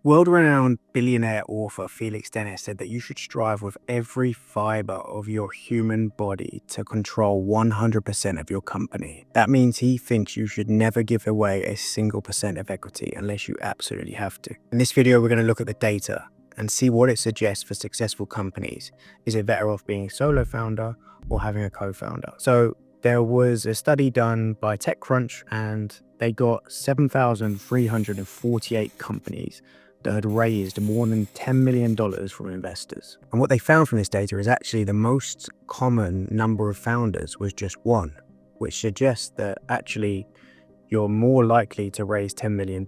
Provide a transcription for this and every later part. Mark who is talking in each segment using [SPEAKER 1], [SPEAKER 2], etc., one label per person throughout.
[SPEAKER 1] World-renowned billionaire author Felix Dennis said that you should strive with every fiber of your human body to control 100% of your company. That means he thinks you should never give away a single percent of equity unless you absolutely have to. In this video, we're going to look at the data and see what it suggests for successful companies. Is it better off being a solo founder or having a co-founder? So there was a study done by TechCrunch and they got 7,348 companies that had raised more than $10 million from investors. And what they found from this data is actually the most common number of founders was just one, which suggests that actually you're more likely to raise $10 million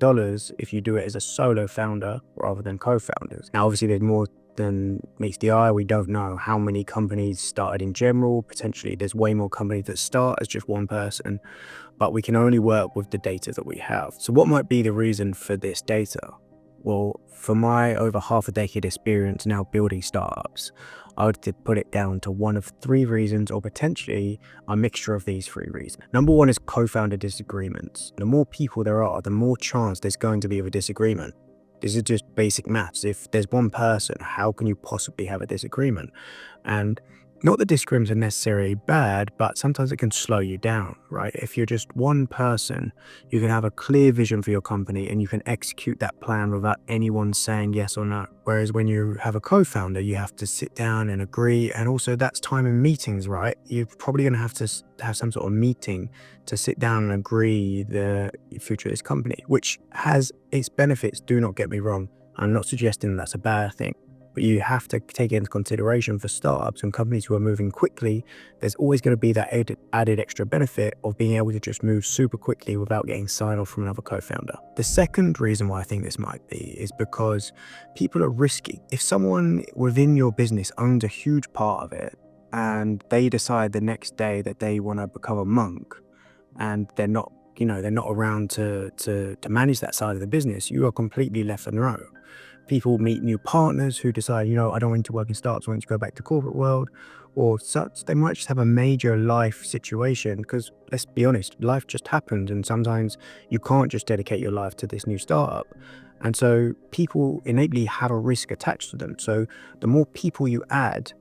[SPEAKER 1] if you do it as a solo founder rather than co-founders. Now, obviously there's more than meets the eye. We don't know how many companies started in general. Potentially there's way more companies that start as just one person, but we can only work with the data that we have. So what might be the reason for this data? Well, for my over half a decade experience now building startups, I would put it down to one of three reasons, or potentially a mixture of these three reasons. Number one is co-founder disagreements. The more people there are, the more chance there's going to be of a disagreement. This is just basic maths. If there's one person, how can you possibly have a disagreement? And not that disagreements are necessarily bad, but sometimes it can slow you down, right? If you're just one person, you can have a clear vision for your company and you can execute that plan without anyone saying yes or no. Whereas when you have a co-founder, you have to sit down and agree. And also that's time in meetings, right? You're probably going to have some sort of meeting to sit down and agree the future of this company, which has its benefits. Do not get me wrong. I'm not suggesting that's a bad thing. But you have to take it into consideration for startups and companies who are moving quickly. There's always going to be that added extra benefit of being able to just move super quickly without getting sign-off from another co-founder. The second reason why I think this might be is because people are risky. If someone within your business owns a huge part of it and they decide the next day that they want to become a monk and they're not around to manage that side of the business, you are completely left on your own. People meet new partners who decide, I don't want to work in startups, I want to go back to corporate world or such. They might just have a major life situation because let's be honest, life just happened and sometimes you can't just dedicate your life to this new startup. And so people innately have a risk attached to them. So the more people you add,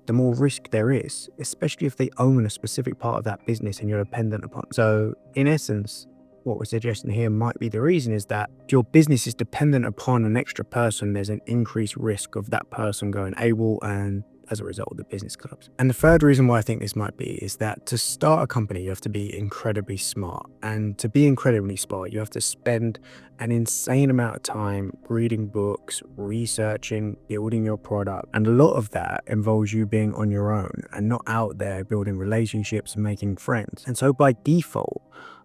[SPEAKER 1] the more risk there is, especially if they own a specific part of that business and you're dependent upon. So in essence, what we're suggesting here might be the reason is that if your business is dependent upon an extra person, there's an increased risk of that person going AWOL and as a result the business collapse. And the third reason why I think this might be is that to start a company, you have to be incredibly smart. And to be incredibly smart, you have to spend an insane amount of time reading books, researching, building your product. And a lot of that involves you being on your own and not out there building relationships and making friends. And so by default,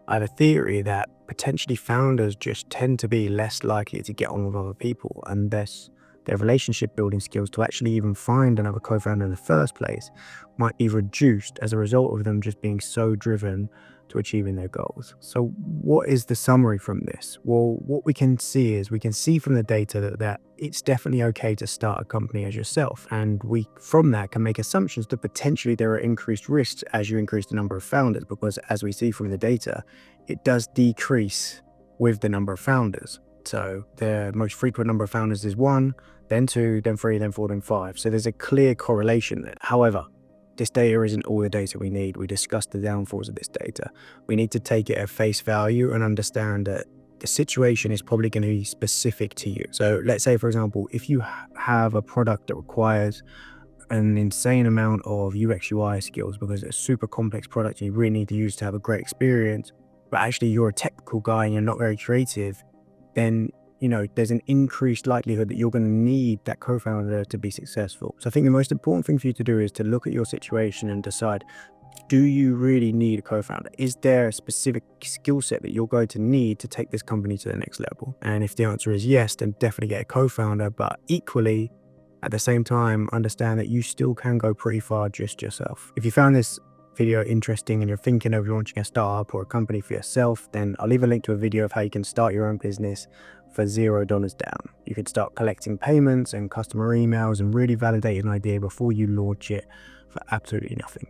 [SPEAKER 1] I have a theory that potentially founders just tend to be less likely to get on with other people, and thus their relationship building skills to actually even find another co-founder in the first place might be reduced as a result of them just being so driven to achieving their goals. So what is the summary from this? Well, what we can see is from the data that it's definitely okay to start a company as yourself. And we, from that, can make assumptions that potentially there are increased risks as you increase the number of founders, because as we see from the data, it does decrease with the number of founders. So the most frequent number of founders is 1, then 2, then 3, then 4, then 5. So there's a clear correlation there. However, this data isn't all the data we need. We discussed the downfalls of this data. We need to take it at face value and understand that the situation is probably going to be specific to you. So let's say, for example, if you have a product that requires an insane amount of UX UI skills because it's a super complex product you really need to use to have a great experience, but actually you're a technical guy and you're not very creative, then there's an increased likelihood that you're going to need that co-founder to be successful. So I think the most important thing for you to do is to look at your situation and decide, do you really need a co-founder? Is there a specific skill set that you're going to need to take this company to the next level? And if the answer is yes, then definitely get a co-founder, but equally, at the same time, understand that you still can go pretty far just yourself. If you found this video interesting and you're thinking of launching a startup or a company for yourself, then I'll leave a link to a video of how you can start your own business for $0 down. You can start collecting payments and customer emails and really validate an idea before you launch it for absolutely nothing.